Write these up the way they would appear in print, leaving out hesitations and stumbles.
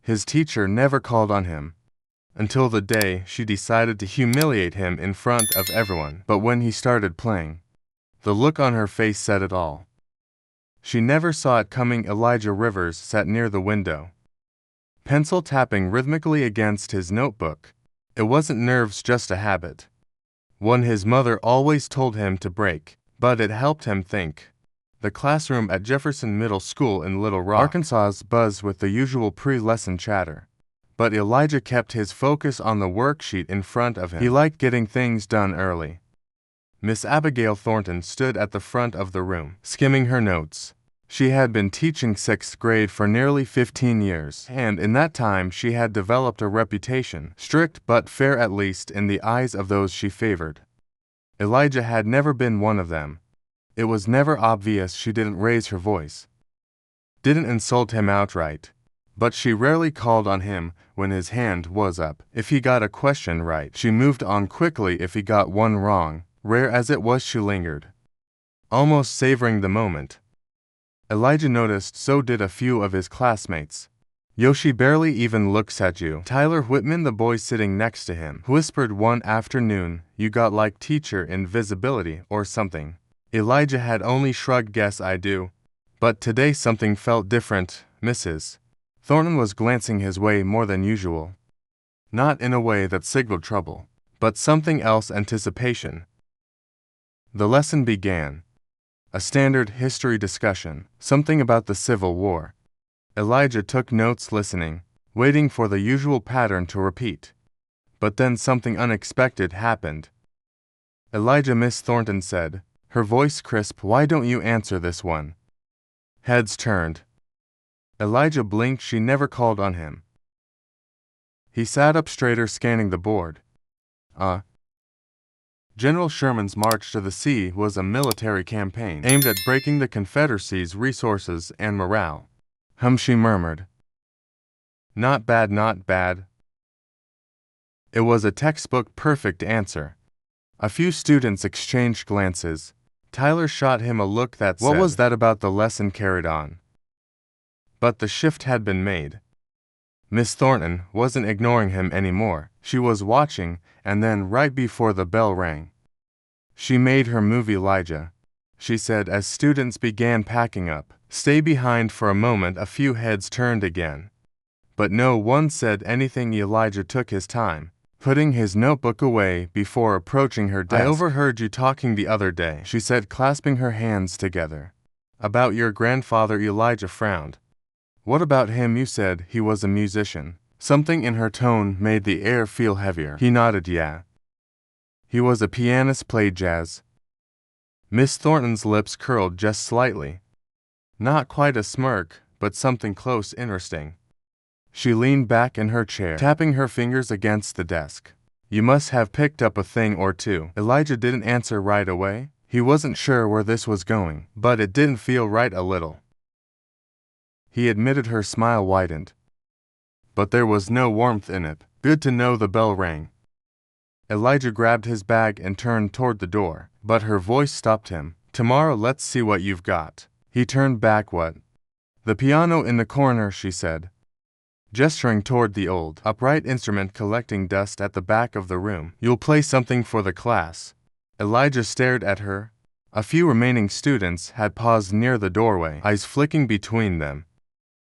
His teacher never called on him, until the day she decided to humiliate him in front of everyone. But when he started playing, the look on her face said it all. She never saw it coming. Elijah Rivers sat near the window, pencil tapping rhythmically against his notebook. It wasn't nerves, just a habit, one his mother always told him to break, but it helped him think. The classroom at Jefferson Middle School in Little Rock, Arkansas buzzed with the usual pre-lesson chatter, but Elijah kept his focus on the worksheet in front of him. He liked getting things done early. Miss Abigail Thornton stood at the front of the room, skimming her notes. She had been teaching 6th grade for nearly 15 years, and in that time she had developed a reputation, strict but fair, at least in the eyes of those she favored. Elijah had never been one of them. It was never obvious. She didn't raise her voice, didn't insult him outright, but she rarely called on him when his hand was up. If he got a question right, she moved on quickly. If he got one wrong, rare as it was, she lingered, almost savoring the moment. Elijah noticed so did a few of his classmates. "Yoshi barely even looks at you." Tyler Whitman, the boy sitting next to him, whispered one afternoon, "You got like teacher invisibility or something." Elijah had only shrugged. "Guess I do." But today something felt different. Mrs. Thornton was glancing his way more than usual. Not in a way that signaled trouble, but something else, anticipation. The lesson began. A standard history discussion, something about the Civil War. Elijah took notes, listening, waiting for the usual pattern to repeat. But then something unexpected happened. "Elijah," Miss Thornton said, her voice crisp, "why don't you answer this one?" Heads turned. Elijah blinked. She never called on him. He sat up straighter, scanning the board. General Sherman's march to the sea was a military campaign aimed at breaking the Confederacy's resources and morale. She murmured. "Not bad, not bad." It was a textbook perfect answer. A few students exchanged glances. Tyler shot him a look that said, "What was that about the lesson?" Carried on. But the shift had been made. Miss Thornton wasn't ignoring him anymore. She was watching, and then right before the bell rang, she made her move. "Elijah," she said as students began packing up, "stay behind for a moment." A few heads turned again, but no one said anything. Elijah took his time, putting his notebook away before approaching her desk. "I overheard you talking the other day," she said, clasping her hands together. "About your grandfather." Elijah frowned. "What about him?" "You said he was a musician." Something in her tone made the air feel heavier. He nodded. "Yeah. He was a pianist, played jazz." Miss Thornton's lips curled just slightly. Not quite a smirk, but something close, interesting. She leaned back in her chair, tapping her fingers against the desk. "You must have picked up a thing or two." Elijah didn't answer right away. He wasn't sure where this was going, but it didn't feel right a little. He admitted. Her smile widened, but there was no warmth in it. "Good to know." The bell rang. Elijah grabbed his bag and turned toward the door, but her voice stopped him. "Tomorrow, let's see what you've got." He turned back. "What?" "The piano in the corner," she said, gesturing toward the old, upright instrument collecting dust at the back of the room. "You'll play something for the class." Elijah stared at her. A few remaining students had paused near the doorway, eyes flicking between them.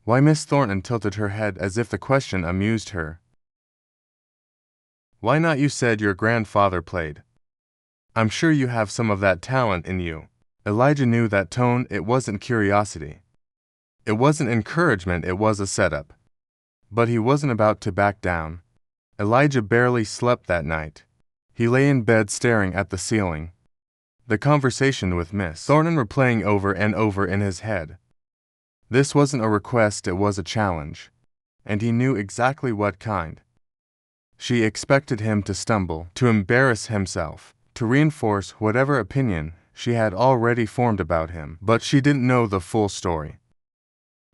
"Why?" Miss Thornton tilted her head as if the question amused her. "Why not? You said your grandfather played. I'm sure you have some of that talent in you." Elijah knew that tone. It wasn't curiosity. It wasn't encouragement. It was a setup. But he wasn't about to back down. Elijah barely slept that night. He lay in bed staring at the ceiling, the conversation with Miss Thornton replaying over and over in his head. This wasn't a request, it was a challenge, and he knew exactly what kind. She expected him to stumble, to embarrass himself, to reinforce whatever opinion she had already formed about him, but she didn't know the full story.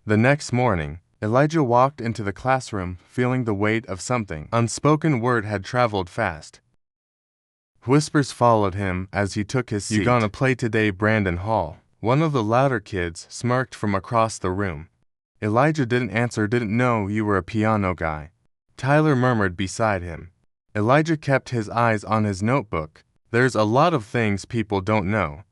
The next morning, Elijah walked into the classroom feeling the weight of something. Unspoken word had traveled fast. Whispers followed him as he took his seat. "You gonna play today?" Brandon Hall, one of the louder kids, smirked from across the room. Elijah didn't answer. Didn't know you were a piano guy, Tyler murmured beside him. Elijah kept his eyes on his notebook. There's a lot of things people don't know.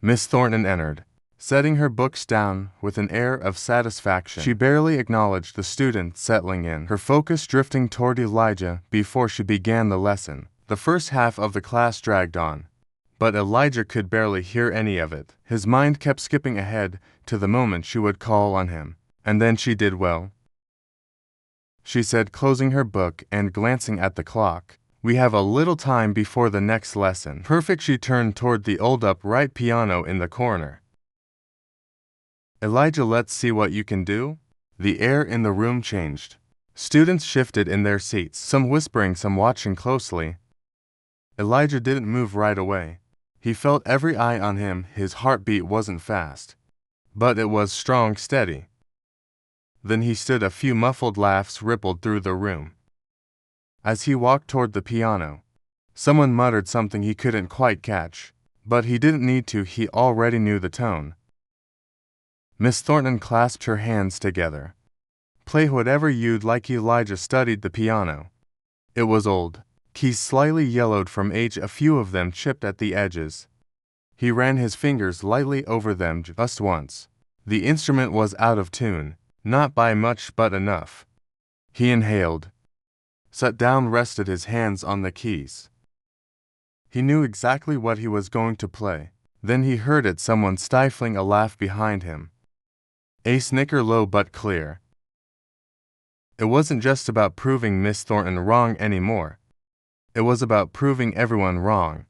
Miss Thornton entered, setting her books down with an air of satisfaction. She barely acknowledged the student settling in, her focus drifting toward Elijah before she began the lesson. The first half of the class dragged on, but Elijah could barely hear any of it. His mind kept skipping ahead to the moment she would call on him. And then she did well, she said, closing her book and glancing at the clock. We have a little time before the next lesson. Perfect. She turned toward the old upright piano in the corner. Elijah, let's see what you can do. The air in the room changed. Students shifted in their seats, some whispering, some watching closely. Elijah didn't move right away. He felt every eye on him. His heartbeat wasn't fast, but it was strong, steady. Then he stood. A few muffled laughs rippled through the room. As he walked toward the piano, someone muttered something he couldn't quite catch, but he didn't need to. He already knew the tone. Miss Thornton clasped her hands together. Play whatever you'd like. Elijah studied the piano. It was old, keys slightly yellowed from age, a few of them chipped at the edges. He ran his fingers lightly over them just once. The instrument was out of tune, not by much but enough. He inhaled, sat down, rested his hands on the keys. He knew exactly what he was going to play. Then he heard it, someone stifling a laugh behind him. A snicker, low but clear. It wasn't just about proving Miss Thornton wrong anymore. It was about proving everyone wrong.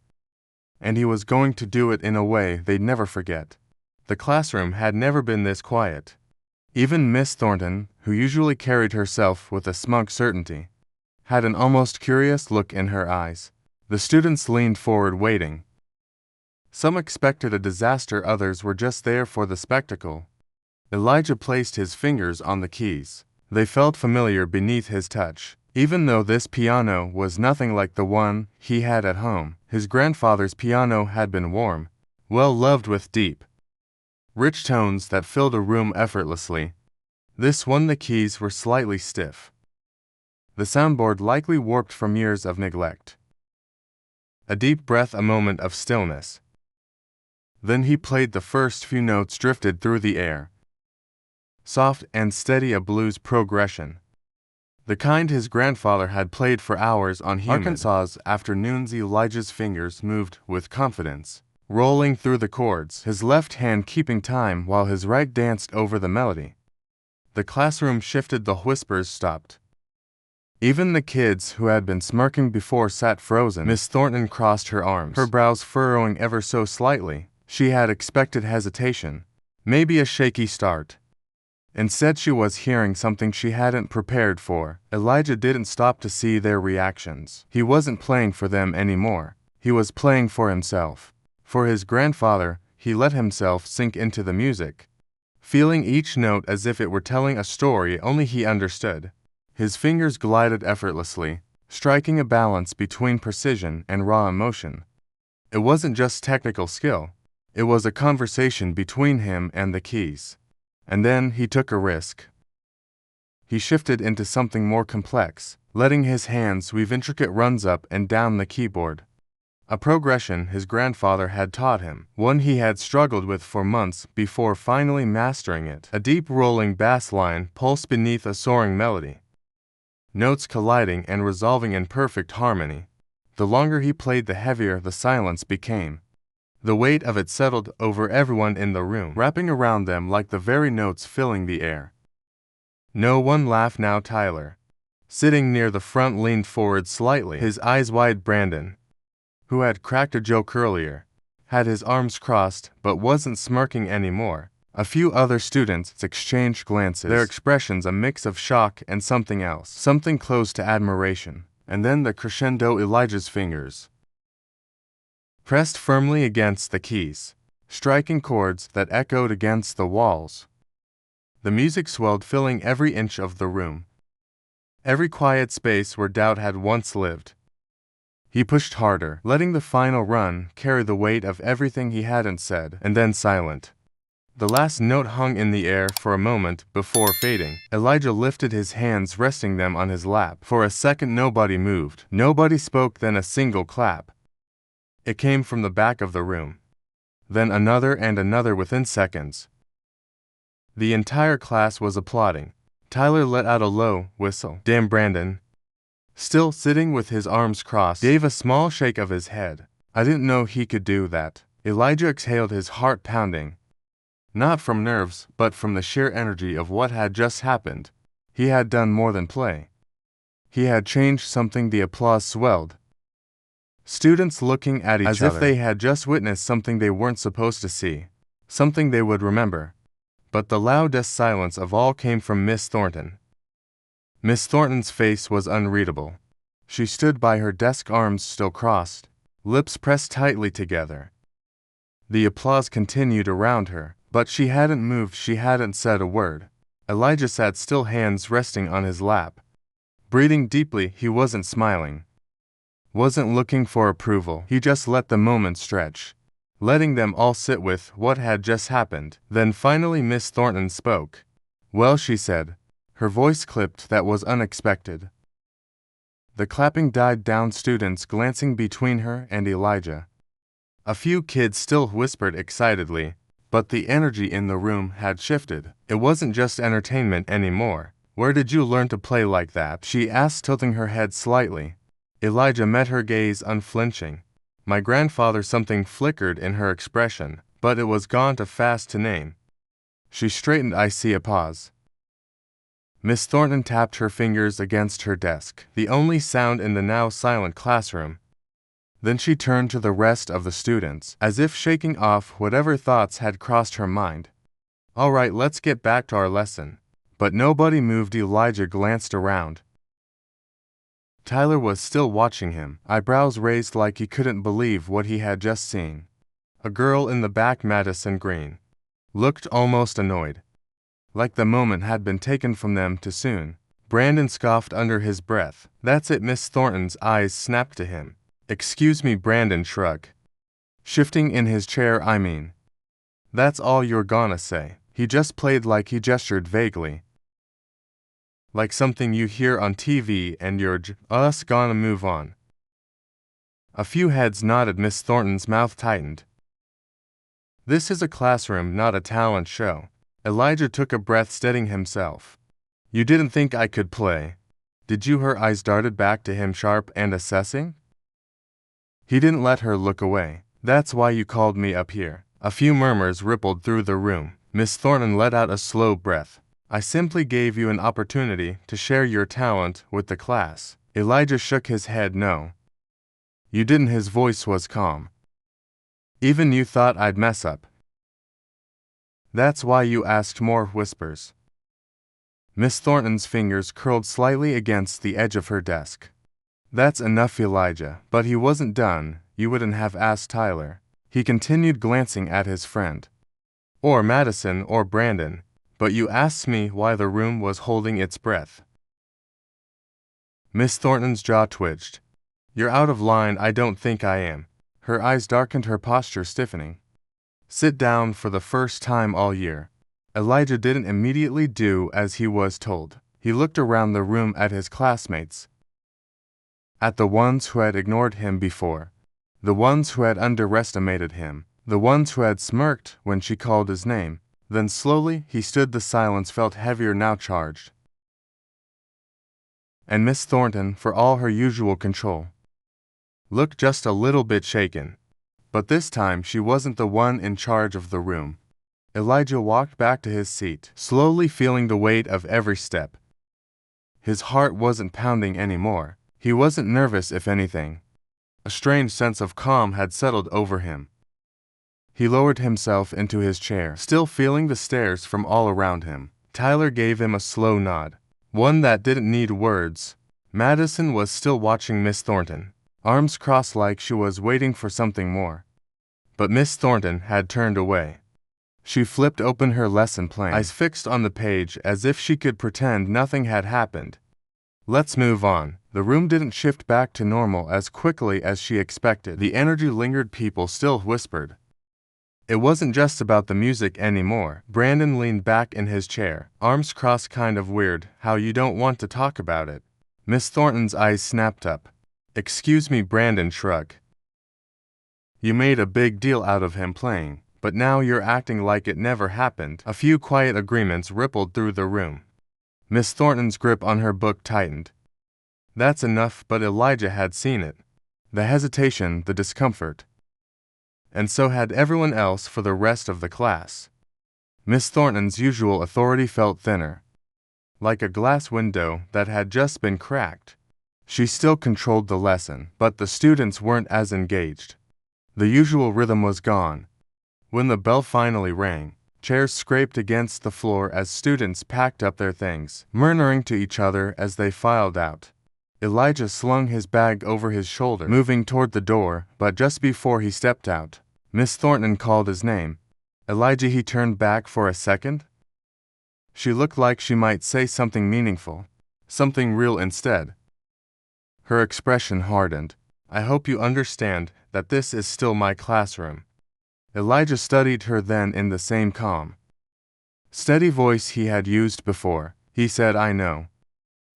And he was going to do it in a way they'd never forget. The classroom had never been this quiet. Even Miss Thornton, who usually carried herself with a smug certainty, had an almost curious look in her eyes. The students leaned forward, waiting. Some expected a disaster, others were just there for the spectacle. Elijah placed his fingers on the keys. They felt familiar beneath his touch. Even though this piano was nothing like the one he had at home, his grandfather's piano had been warm, well loved, with deep, rich tones that filled a room effortlessly. This one, the keys were slightly stiff. The soundboard likely warped from years of neglect. A deep breath, a moment of stillness. Then he played. The first few notes drifted through the air, soft and steady, a blues progression, the kind his grandfather had played for hours on Arkansas's afternoons. Elijah's fingers moved with confidence, rolling through the chords, his left hand keeping time while his right danced over the melody. The classroom shifted, the whispers stopped. Even the kids who had been smirking before sat frozen. Miss Thornton crossed her arms, her brows furrowing ever so slightly. She had expected hesitation, maybe a shaky start. Instead, she was hearing something she hadn't prepared for. Elijah didn't stop to see their reactions. He wasn't playing for them anymore. He was playing for himself. For his grandfather. He let himself sink into the music, feeling each note as if it were telling a story only he understood. His fingers glided effortlessly, striking a balance between precision and raw emotion. It wasn't just technical skill. It was a conversation between him and the keys. And then he took a risk. He shifted into something more complex, letting his hands weave intricate runs up and down the keyboard. A progression his grandfather had taught him, one he had struggled with for months before finally mastering it. A deep rolling bass line pulsed beneath a soaring melody, notes colliding and resolving in perfect harmony. The longer he played, the heavier the silence became. The weight of it settled over everyone in the room, wrapping around them like the very notes filling the air. No one laughed now. Tyler, sitting near the front, leaned forward slightly, his eyes wide. Brandon, who had cracked a joke earlier, had his arms crossed but wasn't smirking anymore. A few other students exchanged glances, their expressions a mix of shock and something else, something close to admiration. And then the crescendo, Elijah's fingers pressed firmly against the keys, striking chords that echoed against the walls. The music swelled, filling every inch of the room, every quiet space where doubt had once lived. He pushed harder, letting the final run carry the weight of everything he hadn't said. And then silent. The last note hung in the air for a moment before fading. Elijah lifted his hands, resting them on his lap. For a second nobody moved. Nobody spoke, then a single clap. It came from the back of the room. Then another and another within seconds. The entire class was applauding. Tyler let out a low whistle. Damn, Brandon, still sitting with his arms crossed, gave a small shake of his head. I didn't know he could do that. Elijah exhaled, his heart pounding. Not from nerves, but from the sheer energy of what had just happened. He had done more than play. He had changed something. The applause swelled. Students looking at each other as if they had just witnessed something they weren't supposed to see, something they would remember. But the loudest silence of all came from Miss Thornton. Miss Thornton's face was unreadable. She stood by her desk, arms still crossed, lips pressed tightly together. The applause continued around her, but she hadn't moved, she hadn't said a word. Elijah sat still, hands resting on his lap. Breathing deeply, he wasn't smiling. Wasn't looking for approval, he just let the moment stretch, letting them all sit with what had just happened. Then finally Miss Thornton spoke. Well, she said, her voice clipped. That was unexpected. The clapping died down, students glancing between her and Elijah. A few kids still whispered excitedly, but the energy in the room had shifted. It wasn't just entertainment anymore. Where did you learn to play like that? She asked, tilting her head slightly. Elijah met her gaze, unflinching. My grandfather. Something flickered in her expression, but it was gone too fast to name. She straightened. I see. A pause. Miss Thornton tapped her fingers against her desk, the only sound in the now silent classroom. Then she turned to the rest of the students, as if shaking off whatever thoughts had crossed her mind. All right, let's get back to our lesson. But nobody moved. Elijah glanced around. Tyler was still watching him, eyebrows raised like he couldn't believe what he had just seen. A girl in the back, Madison Green, looked almost annoyed, like the moment had been taken from them too soon. Brandon scoffed under his breath. That's it. Miss Thornton's eyes snapped to him. Excuse me, Brandon shrugged, shifting in his chair. I mean, that's all you're gonna say? He just played, like he gestured vaguely, like something you hear on TV, and you're just gonna move on. A few heads nodded. Miss Thornton's mouth tightened. This is a classroom, not a talent show. Elijah took a breath, steadying himself. You didn't think I could play, did you? Her eyes darted back to him, sharp and assessing. He didn't let her look away. That's why you called me up here. A few murmurs rippled through the room. Miss Thornton let out a slow breath. I simply gave you an opportunity to share your talent with the class. Elijah shook his head. No, you didn't. His voice was calm. Even you thought I'd mess up. That's why you asked. More whispers. Miss Thornton's fingers curled slightly against the edge of her desk. That's enough, Elijah. But he wasn't done. You wouldn't have asked Tyler, he continued, glancing at his friend, or Madison, or Brandon, but you asked me why the room was holding its breath. Miss Thornton's jaw twitched. You're out of line. I don't think I am. Her eyes darkened, her posture stiffening. Sit down. For the first time all year, Elijah didn't immediately do as he was told. He looked around the room at his classmates, at the ones who had ignored him before, the ones who had underestimated him, the ones who had smirked when she called his name. Then slowly he stood. The silence felt heavier, now charged. And Miss Thornton, for all her usual control, looked just a little bit shaken. But this time she wasn't the one in charge of the room. Elijah walked back to his seat, slowly feeling the weight of every step. His heart wasn't pounding anymore. He wasn't nervous. If anything, a strange sense of calm had settled over him. He lowered himself into his chair, still feeling the stares from all around him. Tyler gave him a slow nod, one that didn't need words. Madison was still watching Miss Thornton, arms crossed like she was waiting for something more. But Miss Thornton had turned away. She flipped open her lesson plan, eyes fixed on the page as if she could pretend nothing had happened. Let's move on. The room didn't shift back to normal as quickly as she expected. The energy lingered. People still whispered, It wasn't just about the music anymore. Brandon leaned back in his chair, arms crossed. Kind of weird how you don't want to talk about it. Miss Thornton's eyes snapped up. Excuse me, Brandon shrugged. You made a big deal out of him playing, but now you're acting like it never happened. A few quiet agreements rippled through the room. Miss Thornton's grip on her book tightened. That's enough, but Elijah had seen it. The hesitation, the discomfort. And so had everyone else for the rest of the class. Miss Thornton's usual authority felt thinner, like a glass window that had just been cracked. She still controlled the lesson, but the students weren't as engaged. The usual rhythm was gone. When the bell finally rang, chairs scraped against the floor as students packed up their things, murmuring to each other as they filed out. Elijah slung his bag over his shoulder, moving toward the door, but just before he stepped out, Miss Thornton called his name. Elijah. He turned back for a second. She looked like she might say something meaningful, something real instead. Her expression hardened. I hope you understand that this is still my classroom. Elijah studied her then in the same calm, steady voice he had used before. He said, I know.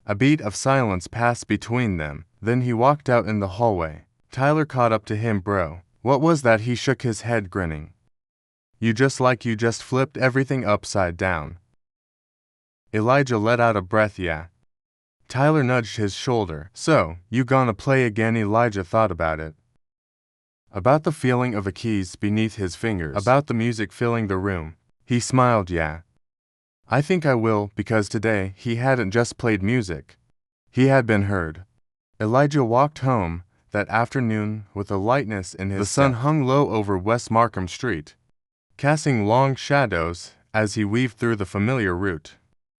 A beat of silence passed between them, then he walked out in the hallway. Tyler caught up to him. Bro, what was that? He shook his head, grinning. You just flipped everything upside down. Elijah let out a breath. Yeah. Tyler nudged his shoulder. So, you gonna play again? Elijah thought about it. About the feeling of the keys beneath his fingers. About the music filling the room. He smiled. Yeah. I think I will, because today he hadn't just played music. He had been heard. Elijah walked home that afternoon with a lightness in his step. The sun hung low over West Markham Street, casting long shadows as he weaved through the familiar route.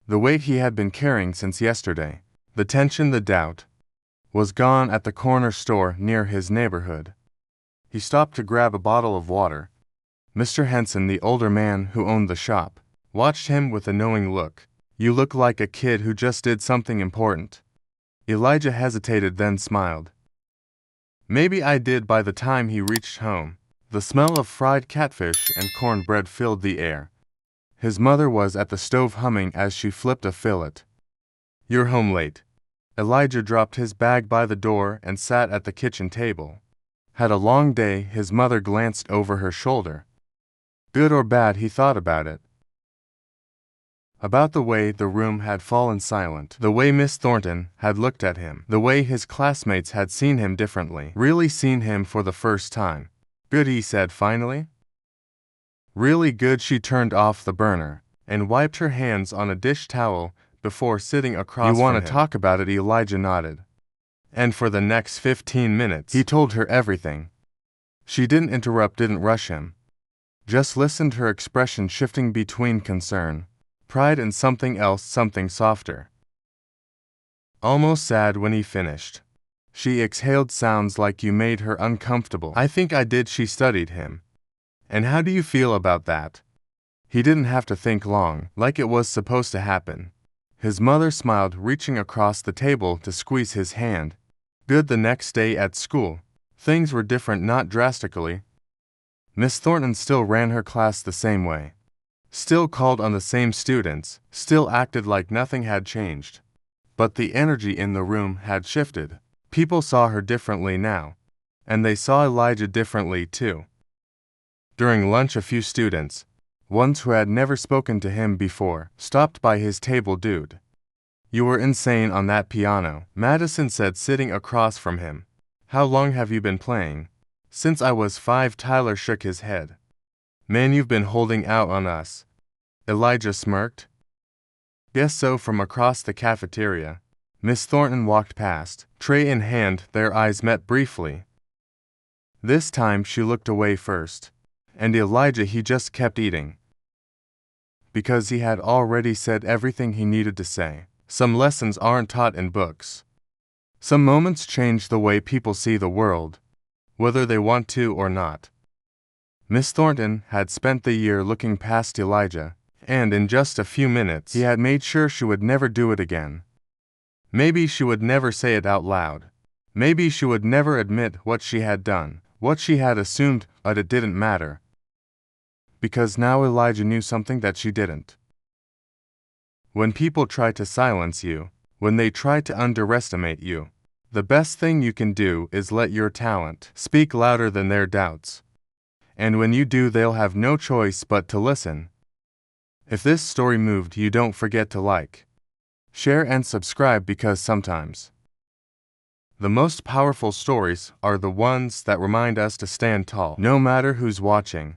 The weight he had been carrying since yesterday, the tension, the doubt, was gone at the corner store near his neighborhood. He stopped to grab a bottle of water. Mr. Henson, the older man who owned the shop, watched him with a knowing look. You look like a kid who just did something important. Elijah hesitated, then smiled. Maybe I did. By the time he reached home, the smell of fried catfish and cornbread filled the air. His mother was at the stove humming as she flipped a fillet. You're home late. Elijah dropped his bag by the door and sat at the kitchen table. Had a long day. His mother glanced over her shoulder. Good or bad? He thought about it. About the way the room had fallen silent, the way Miss Thornton had looked at him, the way his classmates had seen him differently, really seen him for the first time. Good, he said finally. Really good. She turned off the burner and wiped her hands on a dish towel before sitting across from him. You want to talk about it? Elijah nodded. And for the next 15 minutes, he told her everything. She didn't interrupt, didn't rush him. Just listened, her expression shifting between concern, pride, and something else, something softer. Almost sad when he finished. She exhaled. Sounds like you made her uncomfortable. I think I did. She studied him. And how do you feel about that? He didn't have to think long, like it was supposed to happen. His mother smiled, reaching across the table to squeeze his hand. Good. The next day at school, things were different, not drastically. Miss Thornton still ran her class the same way. Still called on the same students, still acted like nothing had changed. But the energy in the room had shifted. People saw her differently now. And they saw Elijah differently too. During lunch, a few students, ones who had never spoken to him before, stopped by his table. Dude, you were insane on that piano, Madison said, sitting across from him. How long have you been playing? Since I was 5. Tyler shook his head. Man, you've been holding out on us. Elijah smirked. Guess so. From across the cafeteria, Miss Thornton walked past, tray in hand. Their eyes met briefly. This time she looked away first. And Elijah, he just kept eating. Because he had already said everything he needed to say. Some lessons aren't taught in books. Some moments change the way people see the world, whether they want to or not. Miss Thornton had spent the year looking past Elijah, and in just a few minutes he had made sure she would never do it again. Maybe she would never say it out loud. Maybe she would never admit what she had done, what she had assumed, but it didn't matter. because now Elijah knew something that she didn't. When people try to silence you, when they try to underestimate you, the best thing you can do is let your talent speak louder than their doubts. And when you do, they'll have no choice but to listen. If this story moved you, don't forget to like, share and subscribe, because sometimes the most powerful stories are the ones that remind us to stand tall, no matter who's watching.